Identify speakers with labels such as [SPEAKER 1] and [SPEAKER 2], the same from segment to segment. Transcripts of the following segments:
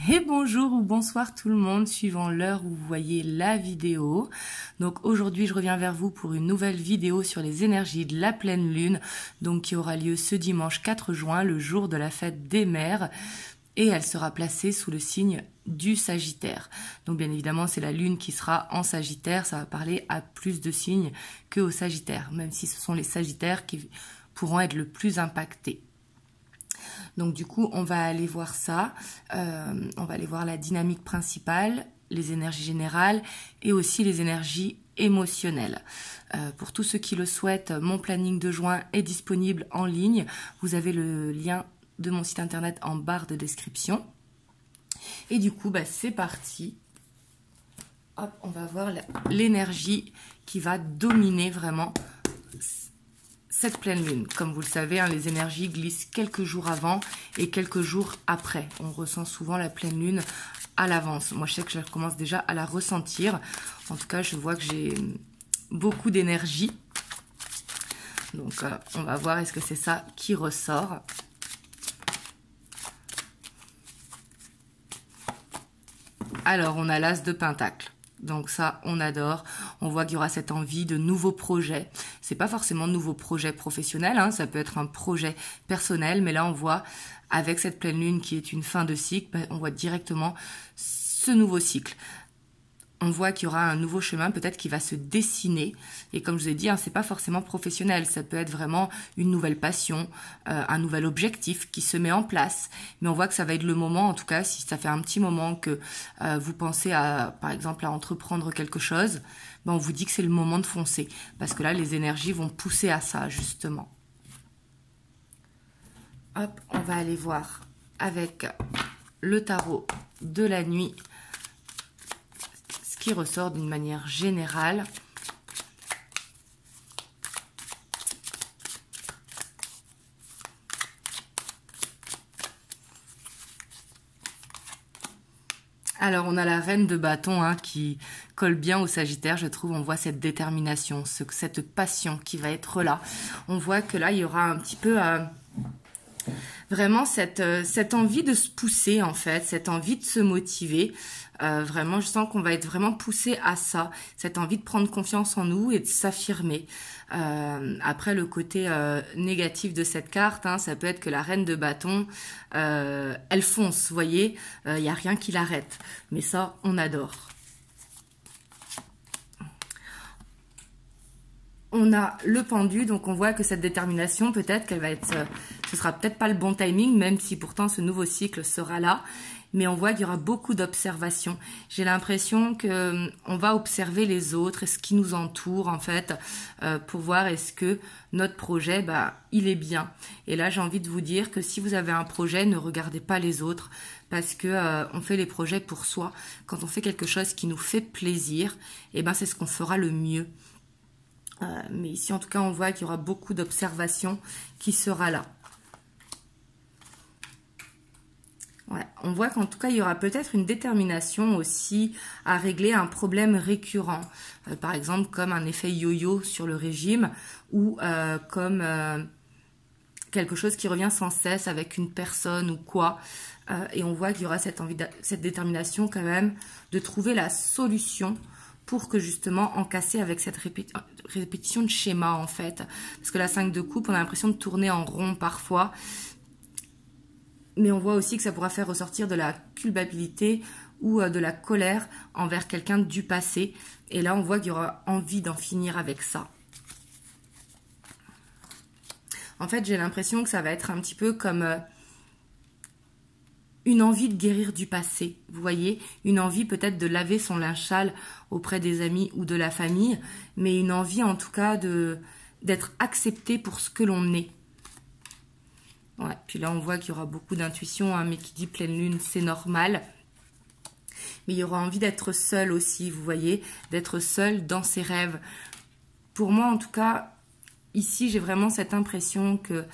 [SPEAKER 1] Et bonjour ou bonsoir tout le monde, suivant l'heure où vous voyez la vidéo. Donc aujourd'hui, je reviens vers vous pour une nouvelle vidéo sur les énergies de la pleine lune, donc qui aura lieu ce dimanche 4 juin, le jour de la fête des mères. Et elle sera placée sous le signe du Sagittaire. Donc bien évidemment, c'est la lune qui sera en Sagittaire, ça va parler à plus de signes que au Sagittaire, même si ce sont les Sagittaires qui pourront être le plus impactés. Donc du coup, on va aller voir ça, on va aller voir la dynamique principale, les énergies générales et aussi les énergies émotionnelles. Pour tous ceux qui le souhaitent, mon planning de juin est disponible en ligne. Vous avez le lien de mon site internet en barre de description. Et du coup, c'est parti. Hop, on va voir l'énergie qui va dominer vraiment cette pleine lune. Comme vous le savez, les énergies glissent quelques jours avant et quelques jours après. On ressent souvent la pleine lune à l'avance. Moi, je sais que je commence déjà à la ressentir. En tout cas, je vois que j'ai beaucoup d'énergie. Donc, on va voir est-ce que c'est ça qui ressort. Alors, on a l'as de Pentacle. Donc ça, on adore. On voit qu'il y aura cette envie de nouveaux projets. C'est pas forcément de nouveaux projets professionnels, ça peut être un projet personnel. Mais là, on voit, avec cette pleine lune qui est une fin de cycle, on voit directement ce nouveau cycle. On voit qu'il y aura un nouveau chemin peut-être qui va se dessiner. Et comme je vous ai dit, c'est pas forcément professionnel. Ça peut être vraiment une nouvelle passion, un nouvel objectif qui se met en place. Mais on voit que ça va être le moment, en tout cas, si ça fait un petit moment que vous pensez à, par exemple, à entreprendre quelque chose, on vous dit que c'est le moment de foncer. Parce que là, les énergies vont pousser à ça, justement. Hop, on va aller voir avec le tarot de la nuit qui ressort d'une manière générale. Alors, on a la reine de bâton qui colle bien au Sagittaire, je trouve. On voit cette détermination, cette passion qui va être là. On voit que là, il y aura un petit peu vraiment cette envie de se pousser, en fait, cette envie de se motiver. Vraiment, je sens qu'on va être vraiment poussé à ça, cette envie de prendre confiance en nous et de s'affirmer. Après, le côté négatif de cette carte, ça peut être que la reine de bâton, elle fonce, vous voyez, il n'y a rien qui l'arrête. Mais ça, on adore. On a le pendu, donc on voit que cette détermination, peut-être qu'elle va être, ce sera peut-être pas le bon timing, même si pourtant ce nouveau cycle sera là. Mais on voit qu'il y aura beaucoup d'observations. J'ai l'impression que on va observer les autres et ce qui nous entoure, en fait, pour voir est-ce que notre projet, il est bien. Et là, j'ai envie de vous dire que si vous avez un projet, ne regardez pas les autres, parce que on fait les projets pour soi. Quand on fait quelque chose qui nous fait plaisir, c'est ce qu'on fera le mieux. Mais ici, en tout cas, on voit qu'il y aura beaucoup d'observations qui sera là. Ouais, on voit qu'en tout cas, il y aura peut-être une détermination aussi à régler un problème récurrent. Par exemple, comme un effet yo-yo sur le régime ou comme quelque chose qui revient sans cesse avec une personne ou quoi. Et on voit qu'il y aura cette détermination quand même de trouver la solution pour que justement encasser avec cette répétition de schéma, en fait. Parce que la 5 de coupe, on a l'impression de tourner en rond parfois. Mais on voit aussi que ça pourra faire ressortir de la culpabilité ou de la colère envers quelqu'un du passé. Et là, on voit qu'il y aura envie d'en finir avec ça. En fait, j'ai l'impression que ça va être un petit peu comme une envie de guérir du passé. Vous voyez, une envie peut-être de laver son linge sale auprès des amis ou de la famille, mais une envie en tout cas d'être accepté pour ce que l'on est. Ouais, puis là, on voit qu'il y aura beaucoup d'intuition, mais qui dit pleine lune, c'est normal. Mais il y aura envie d'être seul aussi, vous voyez, d'être seul dans ses rêves. Pour moi, en tout cas, ici, j'ai vraiment cette impression que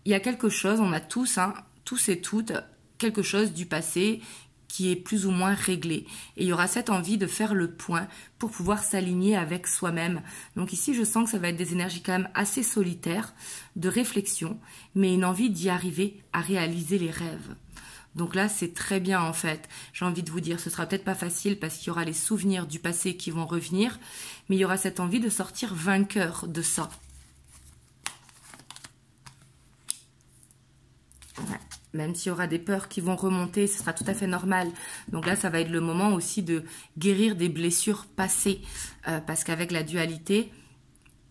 [SPEAKER 1] il y a quelque chose, on a tous, tous et toutes, quelque chose du passé qui est plus ou moins réglé. Et il y aura cette envie de faire le point pour pouvoir s'aligner avec soi-même. Donc ici, je sens que ça va être des énergies quand même assez solitaires, de réflexion, mais une envie d'y arriver à réaliser les rêves. Donc là, c'est très bien en fait. J'ai envie de vous dire, ce sera peut-être pas facile parce qu'il y aura les souvenirs du passé qui vont revenir, mais il y aura cette envie de sortir vainqueur de ça. Ouais. Même s'il y aura des peurs qui vont remonter, ce sera tout à fait normal. Donc là, ça va être le moment aussi de guérir des blessures passées. Parce qu'avec la dualité,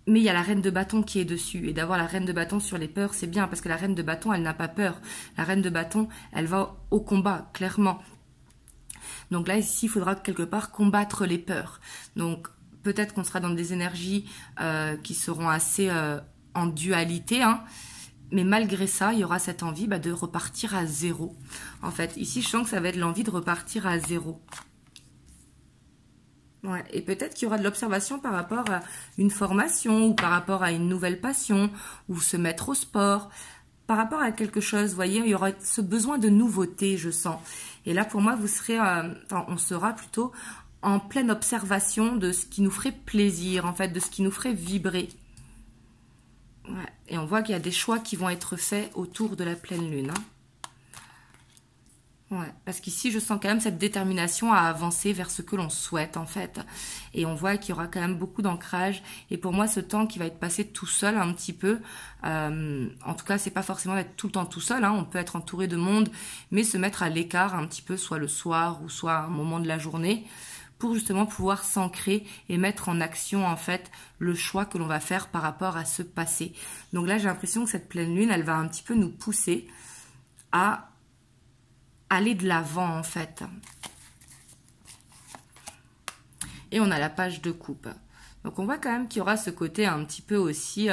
[SPEAKER 1] mais il y a la reine de bâton qui est dessus. Et d'avoir la reine de bâton sur les peurs, c'est bien. Parce que la reine de bâton, elle n'a pas peur. La reine de bâton, elle va au combat, clairement. Donc là, ici, il faudra quelque part combattre les peurs. Donc peut-être qu'on sera dans des énergies qui seront assez en dualité, hein. Mais malgré ça, il y aura cette envie de repartir à zéro. En fait, ici, je sens que ça va être l'envie de repartir à zéro. Ouais. Et peut-être qu'il y aura de l'observation par rapport à une formation ou par rapport à une nouvelle passion ou se mettre au sport. Par rapport à quelque chose, vous voyez, il y aura ce besoin de nouveauté, je sens. Et là, pour moi, vous serez, on sera plutôt en pleine observation de ce qui nous ferait plaisir, en fait, de ce qui nous ferait vibrer. Ouais. Et on voit qu'il y a des choix qui vont être faits autour de la pleine lune. Hein. Ouais. Parce qu'ici, je sens quand même cette détermination à avancer vers ce que l'on souhaite, en fait. Et on voit qu'il y aura quand même beaucoup d'ancrage. Et pour moi, ce temps qui va être passé tout seul un petit peu, en tout cas, c'est pas forcément être tout le temps tout seul. Hein. On peut être entouré de monde, mais se mettre à l'écart un petit peu, soit le soir ou soit à un moment de la journée, pour justement pouvoir s'ancrer et mettre en action en fait le choix que l'on va faire par rapport à ce passé. Donc là, j'ai l'impression que cette pleine lune, elle va un petit peu nous pousser à aller de l'avant en fait. Et on a la page de coupe. Donc on voit quand même qu'il y aura ce côté un petit peu aussi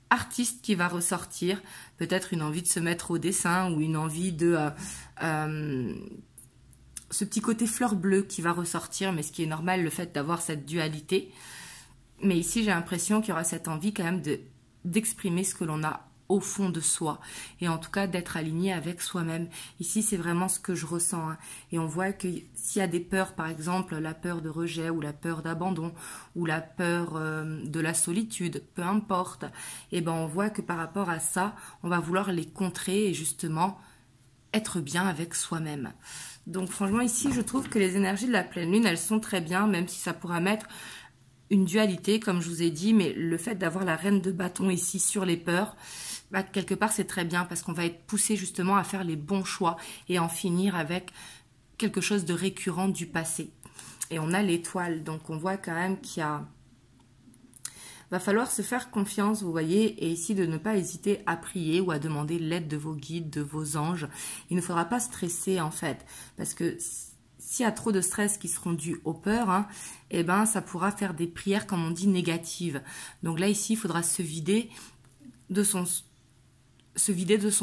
[SPEAKER 1] artiste qui va ressortir. Peut-être une envie de se mettre au dessin ou une envie de... ce petit côté fleur bleue qui va ressortir, mais ce qui est normal, le fait d'avoir cette dualité. Mais ici, j'ai l'impression qu'il y aura cette envie quand même d'exprimer ce que l'on a au fond de soi. Et en tout cas, d'être aligné avec soi-même. Ici, c'est vraiment ce que je ressens. Hein. Et on voit que s'il y a des peurs, par exemple, la peur de rejet ou la peur d'abandon ou la peur de la solitude, peu importe, et ben on voit que par rapport à ça, on va vouloir les contrer et justement être bien avec soi-même. Donc franchement ici je trouve que les énergies de la pleine lune elles sont très bien, même si ça pourra mettre une dualité comme je vous ai dit, mais le fait d'avoir la reine de bâton ici sur les peurs, quelque part c'est très bien parce qu'on va être poussé justement à faire les bons choix et en finir avec quelque chose de récurrent du passé. Et on a l'étoile, donc on voit quand même qu'il y a... va falloir se faire confiance, vous voyez, et ici de ne pas hésiter à prier ou à demander l'aide de vos guides, de vos anges. Il ne faudra pas stresser en fait, parce que s'il y a trop de stress qui seront dus aux peurs, hein, eh ben ça pourra faire des prières, comme on dit, négatives. Donc là ici, il faudra se vider de son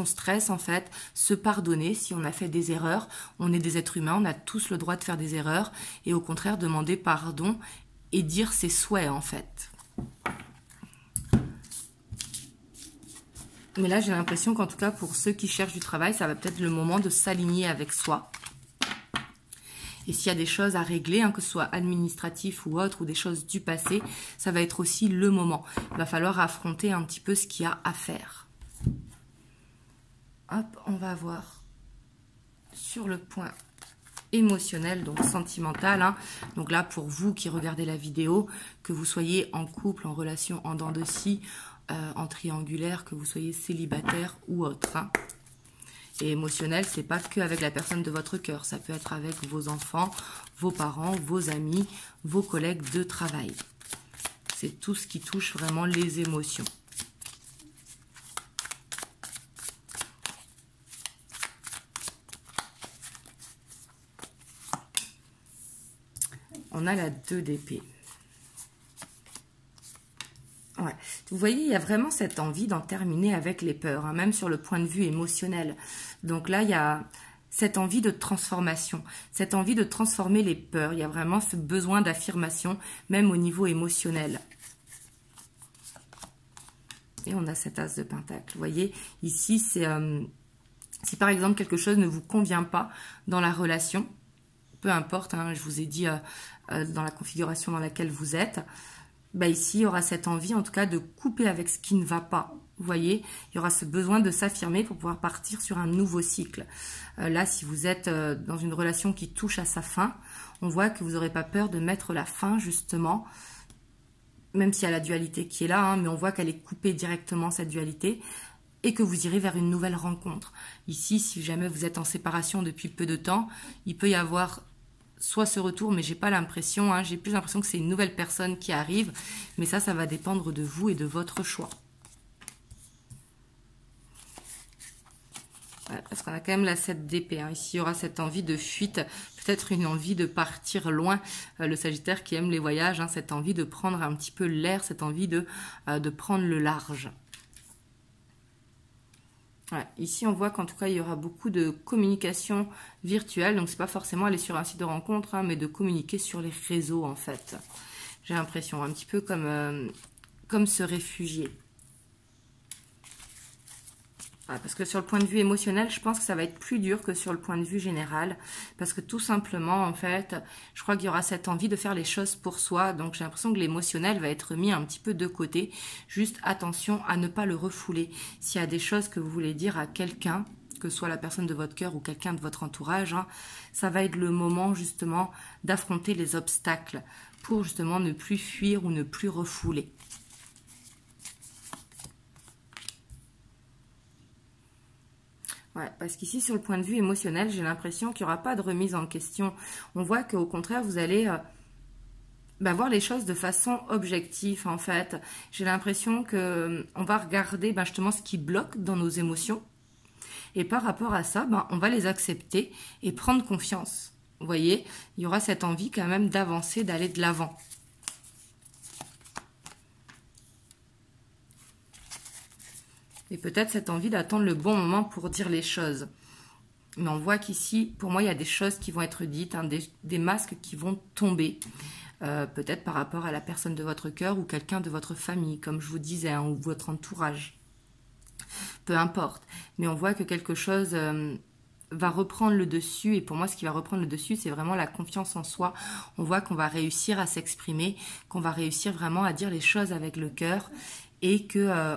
[SPEAKER 1] stress en fait, se pardonner si on a fait des erreurs. On est des êtres humains, on a tous le droit de faire des erreurs, et au contraire demander pardon et dire ses souhaits en fait. Mais là, j'ai l'impression qu'en tout cas, pour ceux qui cherchent du travail, ça va peut-être le moment de s'aligner avec soi. Et s'il y a des choses à régler, hein, que ce soit administratif ou autre, ou des choses du passé, ça va être aussi le moment. Il va falloir affronter un petit peu ce qu'il y a à faire. Hop, on va voir sur le point émotionnel, donc sentimental. Hein. Donc là, pour vous qui regardez la vidéo, que vous soyez en couple, en relation, en dents de scie, en triangulaire, que vous soyez célibataire ou autre. Hein. Et émotionnel, c'est pas que avec la personne de votre cœur, ça peut être avec vos enfants, vos parents, vos amis, vos collègues de travail. C'est tout ce qui touche vraiment les émotions. On a la 2 d'épée. Ouais. Vous voyez, il y a vraiment cette envie d'en terminer avec les peurs, hein, même sur le point de vue émotionnel. Donc là, il y a cette envie de transformation, cette envie de transformer les peurs. Il y a vraiment ce besoin d'affirmation, même au niveau émotionnel. Et on a cet as de pentacle. Vous voyez, ici, c'est si par exemple quelque chose ne vous convient pas dans la relation, peu importe, hein, je vous ai dit dans la configuration dans laquelle vous êtes, bah ici, il y aura cette envie, en tout cas, de couper avec ce qui ne va pas. Vous voyez, il y aura ce besoin de s'affirmer pour pouvoir partir sur un nouveau cycle. Là, si vous êtes dans une relation qui touche à sa fin, on voit que vous n'aurez pas peur de mettre la fin, justement, même s'il y a la dualité qui est là, hein, mais on voit qu'elle est coupée directement, cette dualité, et que vous irez vers une nouvelle rencontre. Ici, si jamais vous êtes en séparation depuis peu de temps, il peut y avoir soit ce retour, mais j'ai pas l'impression, hein, j'ai plus l'impression que c'est une nouvelle personne qui arrive, mais ça va dépendre de vous et de votre choix. Ouais, parce qu'on a quand même la 7 d'épée, hein. Ici, il y aura cette envie de fuite, peut-être une envie de partir loin. Le Sagittaire qui aime les voyages, hein, cette envie de prendre un petit peu l'air, cette envie de prendre le large. Ouais, ici, on voit qu'en tout cas, il y aura beaucoup de communication virtuelle. Donc, c'est pas forcément aller sur un site de rencontre, hein, mais de communiquer sur les réseaux, en fait. J'ai l'impression, un petit peu comme se réfugier. Ouais, parce que sur le point de vue émotionnel, je pense que ça va être plus dur que sur le point de vue général. Parce que tout simplement, en fait, je crois qu'il y aura cette envie de faire les choses pour soi. Donc, j'ai l'impression que l'émotionnel va être mis un petit peu de côté. Juste attention à ne pas le refouler. S'il y a des choses que vous voulez dire à quelqu'un, que ce soit la personne de votre cœur ou quelqu'un de votre entourage, hein, ça va être le moment justement d'affronter les obstacles pour justement ne plus fuir ou ne plus refouler. Ouais, parce qu'ici, sur le point de vue émotionnel, j'ai l'impression qu'il n'y aura pas de remise en question. On voit qu'au contraire, vous allez voir les choses de façon objective, en fait. J'ai l'impression qu'on va regarder justement ce qui bloque dans nos émotions. Et par rapport à ça, on va les accepter et prendre confiance. Vous voyez, il y aura cette envie quand même d'avancer, d'aller de l'avant. Et peut-être cette envie d'attendre le bon moment pour dire les choses. Mais on voit qu'ici, pour moi, il y a des choses qui vont être dites, hein, des masques qui vont tomber. Peut-être par rapport à la personne de votre cœur ou quelqu'un de votre famille, comme je vous disais, hein, ou votre entourage. Peu importe. Mais on voit que quelque chose va reprendre le dessus. Et pour moi, ce qui va reprendre le dessus, c'est vraiment la confiance en soi. On voit qu'on va réussir à s'exprimer, qu'on va réussir vraiment à dire les choses avec le cœur. Et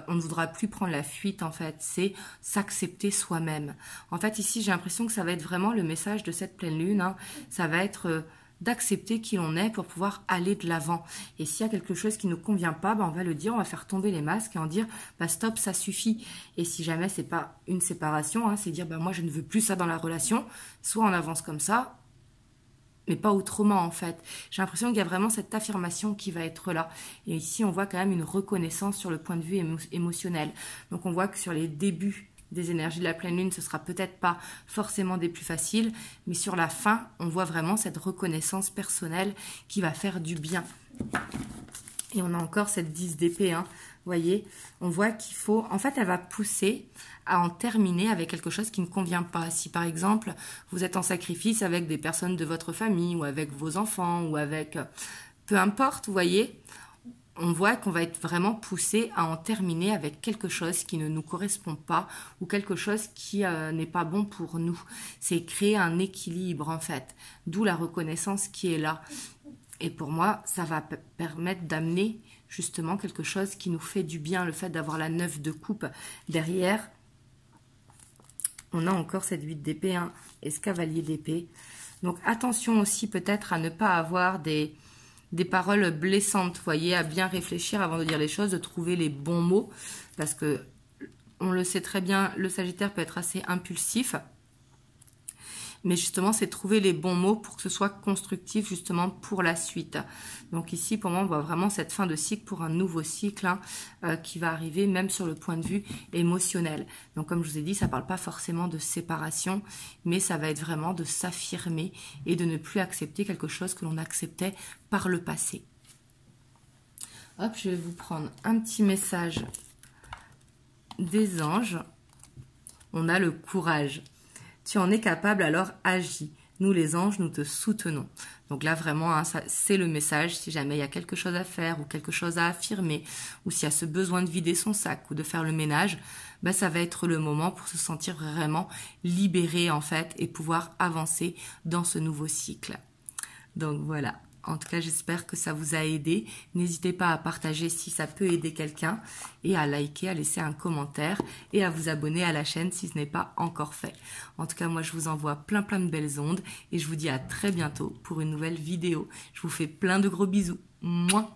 [SPEAKER 1] on ne voudra plus prendre la fuite, en fait, c'est s'accepter soi-même. En fait, ici, j'ai l'impression que ça va être vraiment le message de cette pleine lune, hein. Ça va être d'accepter qui l'on est pour pouvoir aller de l'avant. Et s'il y a quelque chose qui ne nous convient pas, on va le dire, on va faire tomber les masques et en dire, stop, ça suffit. Et si jamais c'est pas une séparation, hein, c'est dire, moi, je ne veux plus ça dans la relation, soit on avance comme ça, mais pas autrement, en fait. J'ai l'impression qu'il y a vraiment cette affirmation qui va être là. Et ici, on voit quand même une reconnaissance sur le point de vue émotionnel. Donc, on voit que sur les débuts des énergies de la pleine lune, ce sera peut-être pas forcément des plus faciles, mais sur la fin, on voit vraiment cette reconnaissance personnelle qui va faire du bien. Et on a encore cette 10 d'épée, hein. Vous voyez, on voit qu'il faut... En fait, elle va pousser à en terminer avec quelque chose qui ne convient pas. Si, par exemple, vous êtes en sacrifice avec des personnes de votre famille ou avec vos enfants ou avec... Peu importe, vous voyez, on voit qu'on va être vraiment poussé à en terminer avec quelque chose qui ne nous correspond pas ou quelque chose qui n'est pas bon pour nous. C'est créer un équilibre, en fait. D'où la reconnaissance qui est là. Et pour moi, ça va permettre d'amener justement quelque chose qui nous fait du bien. Le fait d'avoir la 9 de coupe derrière. On a encore cette 8 d'épée, hein, et ce cavalier d'épée. Donc attention aussi peut-être à ne pas avoir des paroles blessantes. Vous voyez, à bien réfléchir avant de dire les choses, de trouver les bons mots. Parce que, on le sait très bien, le Sagittaire peut être assez impulsif. Mais justement, c'est trouver les bons mots pour que ce soit constructif justement pour la suite. Donc ici, pour moi, on voit vraiment cette fin de cycle pour un nouveau cycle, hein, qui va arriver même sur le point de vue émotionnel. Donc comme je vous ai dit, ça ne parle pas forcément de séparation, mais ça va être vraiment de s'affirmer et de ne plus accepter quelque chose que l'on acceptait par le passé. Hop, je vais vous prendre un petit message des anges. On a le courage. Tu en es capable, alors agis. Nous, les anges, nous te soutenons. Donc là, vraiment, hein, c'est le message. Si jamais il y a quelque chose à faire ou quelque chose à affirmer, ou s'il y a ce besoin de vider son sac ou de faire le ménage, ça va être le moment pour se sentir vraiment libéré, en fait, et pouvoir avancer dans ce nouveau cycle. Donc voilà. En tout cas, j'espère que ça vous a aidé. N'hésitez pas à partager si ça peut aider quelqu'un et à liker, à laisser un commentaire et à vous abonner à la chaîne si ce n'est pas encore fait. En tout cas, moi, je vous envoie plein de belles ondes et je vous dis à très bientôt pour une nouvelle vidéo. Je vous fais plein de gros bisous. Mouah.